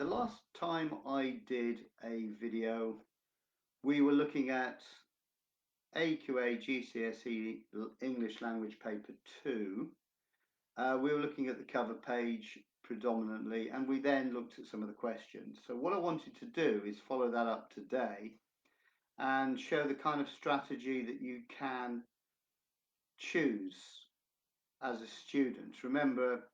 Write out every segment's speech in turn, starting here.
The last time I did a video, we were looking at AQA GCSE English Language Paper 2. We were looking at the cover page predominantly, and we then looked at some of the questions. So what I wanted to do is follow that up today and show the kind of strategy that you can choose as a student. Remember,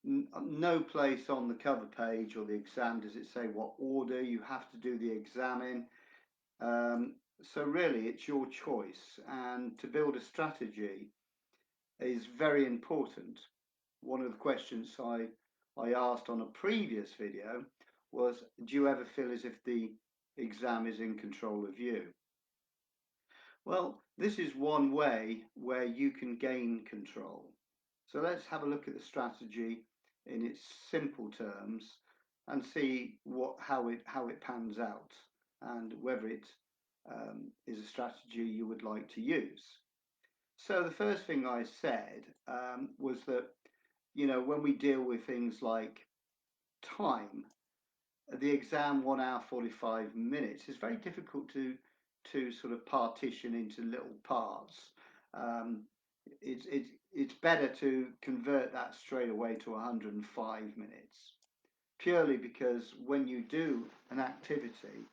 no place on the cover page or the exam does it say what order you have to do the exam in. So really, it's your choice, and to build a strategy is very important. One of the questions I asked on a previous video was, do you ever feel as if the exam is in control of you? Well, this is one way where you can gain control. So let's have a look at the strategy in its simple terms and see how it pans out and whether it is a strategy you would like to use. So the first thing I said was that, when we deal with things like time, the exam 1 hour 45 minutes is very difficult to sort of partition into little parts. Um, it's better to convert that straight away to 105 minutes, purely because when you do an activity,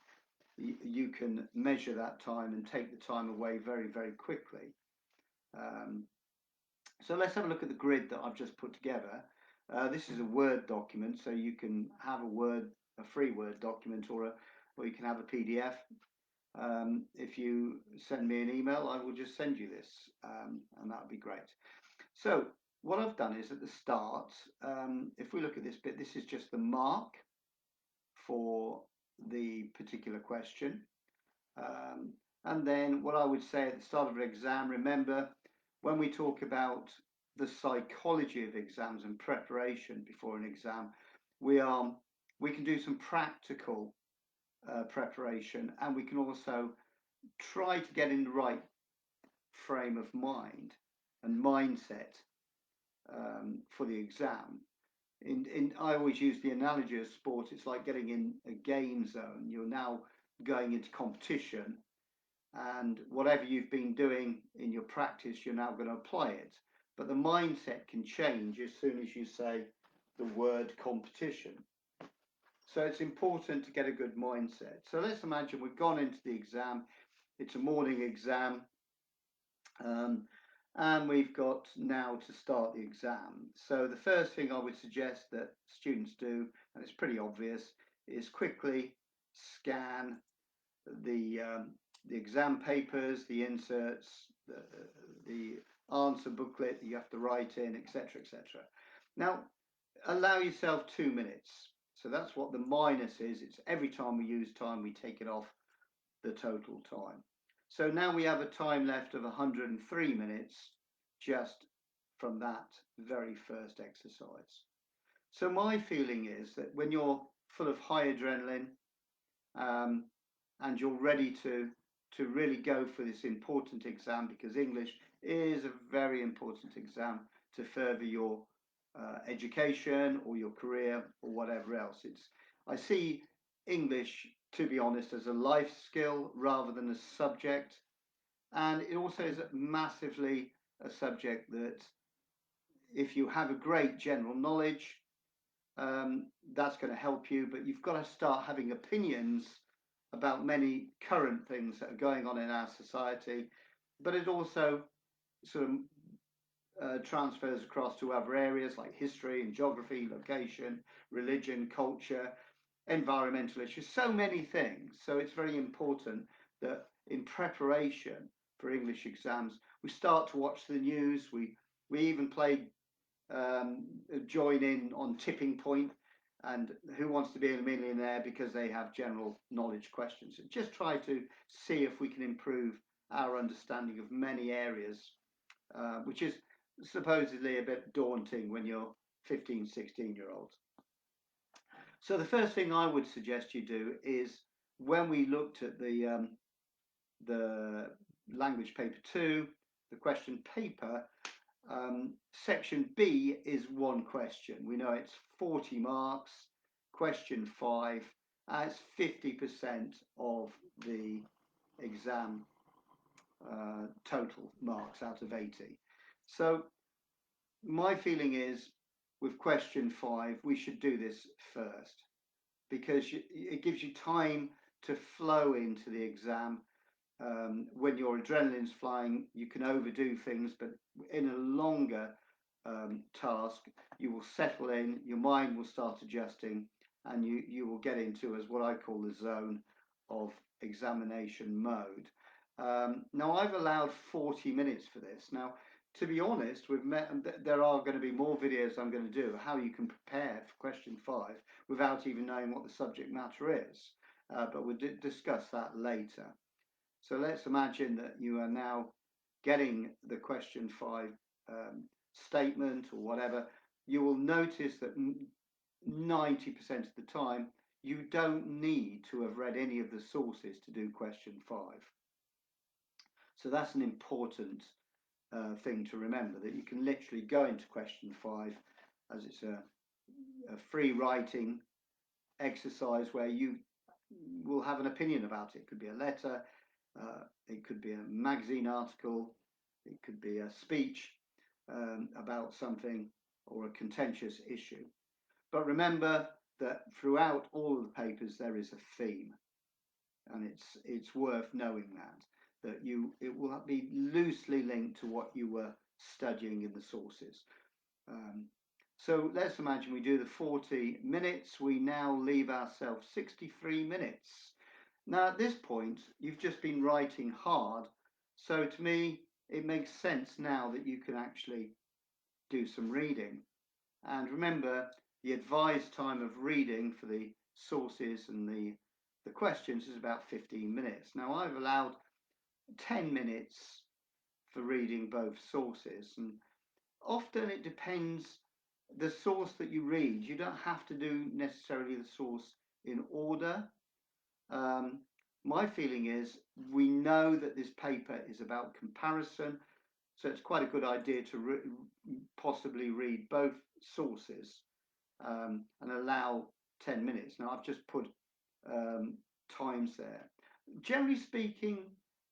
you can measure that time and take the time away very, very quickly. Um, so let's have a look at the grid that I've just put together. This is a Word document, so you can have a free Word document, or you can have a PDF. If you send me an email, I will just send you this, and that would be great. So what I've done is at the start, if we look at this bit, this is just the mark for the particular question. And then what I would say at the start of an exam, remember, when we talk about the psychology of exams and preparation before an exam, we can do some practical preparation, and we can also try to get in the right frame of mind and mindset for the exam. I always use the analogy of sport. It's like getting in a game zone. You're now going into competition, and whatever you've been doing in your practice, you're now going to apply it. But the mindset can change as soon as you say the word competition. So it's important to get a good mindset. So let's imagine we've gone into the exam. It's a morning exam. And we've got now to start the exam. So the first thing I would suggest that students do, and it's pretty obvious, is quickly scan the exam papers, the inserts, the answer booklet that you have to write in, etc., etc. Now, allow yourself 2 minutes. So that's what the minus is. It's every time we use time, we take it off the total time. So now we have a time left of 103 minutes just from that very first exercise. So my feeling is that when you're full of high adrenaline, and you're ready to really go for this important exam, because English is a very important exam to further your education or your career or whatever else. I see English, to be honest, as a life skill rather than a subject, and it also is massively a subject that if you have a great general knowledge, that's going to help you, but you've got to start having opinions about many current things that are going on in our society, but it also sort of transfers across to other areas like history and geography, location, religion, culture, environmental issues, so many things. So it's very important that in preparation for English exams, we start to watch the news. We even play join in on Tipping Point and Who Wants to Be a Millionaire, because they have general knowledge questions. So just try to see if we can improve our understanding of many areas, which is supposedly a bit daunting when you're 15, 16-year-olds. So the first thing I would suggest you do is, when we looked at the language paper 2, the question paper, section B is one question. We know it's 40 marks. question 5 as 50% of the exam total marks out of 80. So my feeling is with question 5, we should do this first because it gives you time to flow into the exam. When your adrenaline's flying, you can overdo things, but in a longer task, you will settle in, your mind will start adjusting, and you will get into as what I call the zone of examination mode. Now, I've allowed 40 minutes for this. Now, to be honest, there are going to be more videos I'm going to do how you can prepare for question 5 without even knowing what the subject matter is. But we'll discuss that later. So let's imagine that you are now getting the question 5 statement or whatever. You will notice that 90% of the time you don't need to have read any of the sources to do question 5. So that's an important thing to remember, that you can literally go into question 5 as it's a free writing exercise where you will have an opinion about it. It could be a letter, it could be a magazine article, it could be a speech about something or a contentious issue. But remember that throughout all of the papers there is a theme, and it's worth knowing that it will be loosely linked to what you were studying in the sources. So let's imagine we do the 40 minutes. We now leave ourselves 63 minutes. Now, at this point, you've just been writing hard. So to me, it makes sense now that you can actually do some reading. And remember, the advised time of reading for the sources and the questions is about 15 minutes. Now, I've allowed 10 minutes for reading both sources. And often it depends the source that you read. You don't have to do necessarily the source in order. My feeling is we know that this paper is about comparison, so it's quite a good idea to possibly read both sources and allow 10 minutes. Now, I've just put times there. Generally speaking,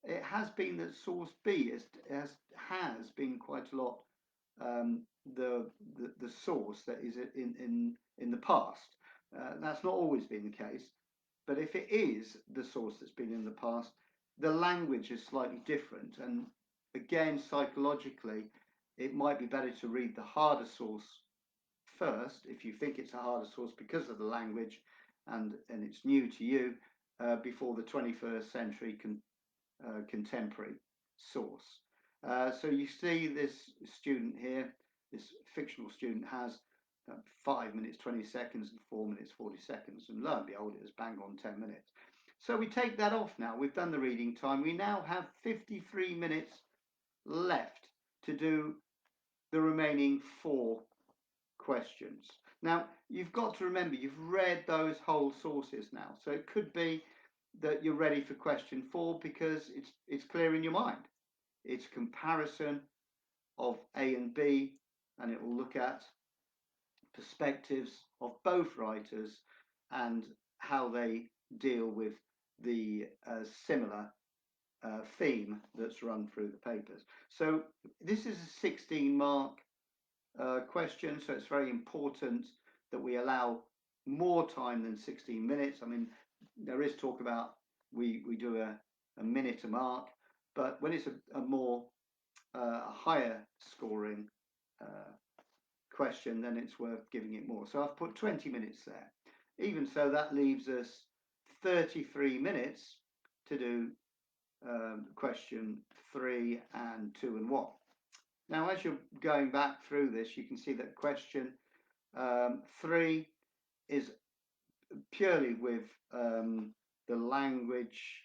it has been that source B has been quite a lot the source that is in the past. That's not always been the case. But if it is the source that's been in the past, the language is slightly different. And again, psychologically, it might be better to read the harder source first, if you think it's a harder source because of the language and it's new to you, before the 21st century contemporary source. So you see this student here, this fictional student has 5 minutes 20 seconds and 4 minutes 40 seconds, and lo and behold, it was bang on 10 minutes. So we take that off now. We've done the reading time. We now have 53 minutes left to do the remaining 4 questions. Now, you've got to remember, you've read those whole sources now. So it could be that you're ready for question 4 because it's clear in your mind. It's a comparison of A and B, and it will look at perspectives of both writers and how they deal with the similar theme that's run through the papers. So this is a 16-mark question, so it's very important that we allow more time than 16 minutes. I mean, there is talk about we do a minute a mark, but when it's a more higher scoring question, then it's worth giving it more. So I've put 20 minutes there. Even so, that leaves us 33 minutes to do question 3 and 2 and 1. Now, as you're going back through this, you can see that question 3 is purely with the language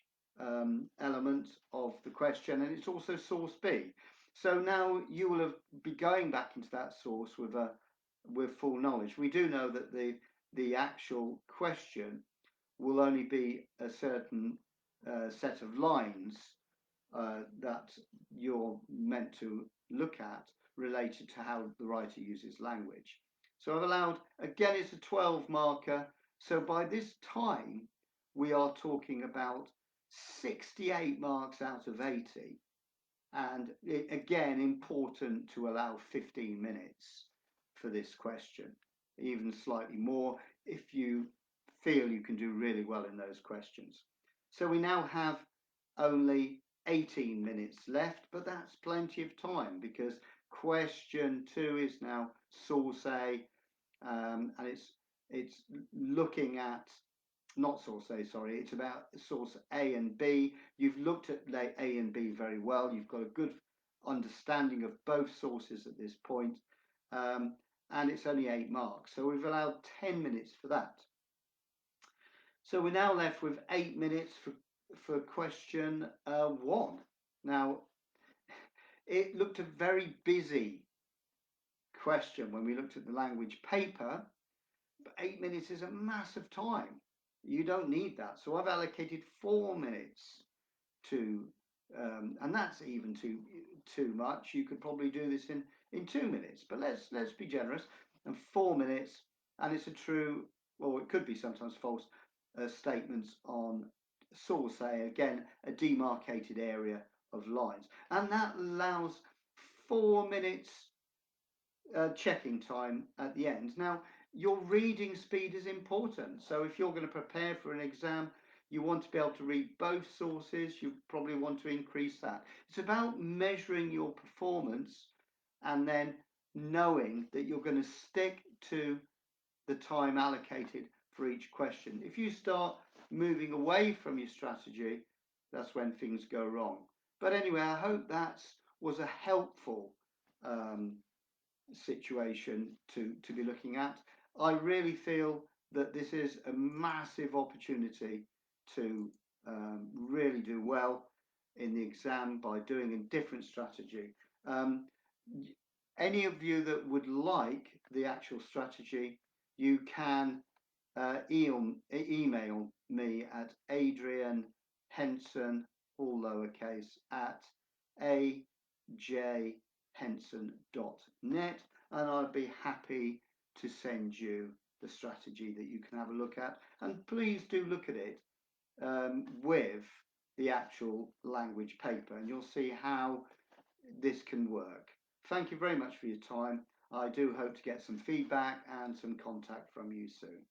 element of the question, and it's also source B. So now you will be going back into that source with full knowledge. We do know that the actual question will only be a certain set of lines that you're meant to look at related to how the writer uses language. So I've allowed, again, it's a 12 marker. So by this time, we are talking about 68 marks out of 80. And again, important to allow 15 minutes for this question, even slightly more if you feel you can do really well in those questions. So we now have only 18 minutes left, but that's plenty of time because question 2 is now source A, and it's looking at not source A, sorry, it's about source A and B. You've looked at A and B very well. You've got a good understanding of both sources at this point, and it's only 8 marks. So we've allowed 10 minutes for that. So we're now left with 8 minutes for question 1. Now, it looked a very busy question when we looked at the language paper, but 8 minutes is a massive time. You don't need that. So I've allocated 4 minutes to, and that's even too much. You could probably do this in 2 minutes, but let's be generous. And 4 minutes, and it's a true, or it could be sometimes false, statements on source A, again, a demarcated area of lines. And that allows 4 minutes checking time at the end. Now, your reading speed is important. So if you're going to prepare for an exam, you want to be able to read both sources. You probably want to increase that. It's about measuring your performance and then knowing that you're going to stick to the time allocated for each question. If you start moving away from your strategy, that's when things go wrong. But anyway, I hope that was a helpful situation to be looking at. I really feel that this is a massive opportunity to really do well in the exam by doing a different strategy. Um, any of you that would like the actual strategy, you can email me at Adrian Henson, all lowercase, at ajhenson.net, and I'd be happy to send you the strategy that you can have a look at. And please do look at it with the actual language paper, and you'll see how this can work. Thank you very much for your time. I do hope to get some feedback and some contact from you soon.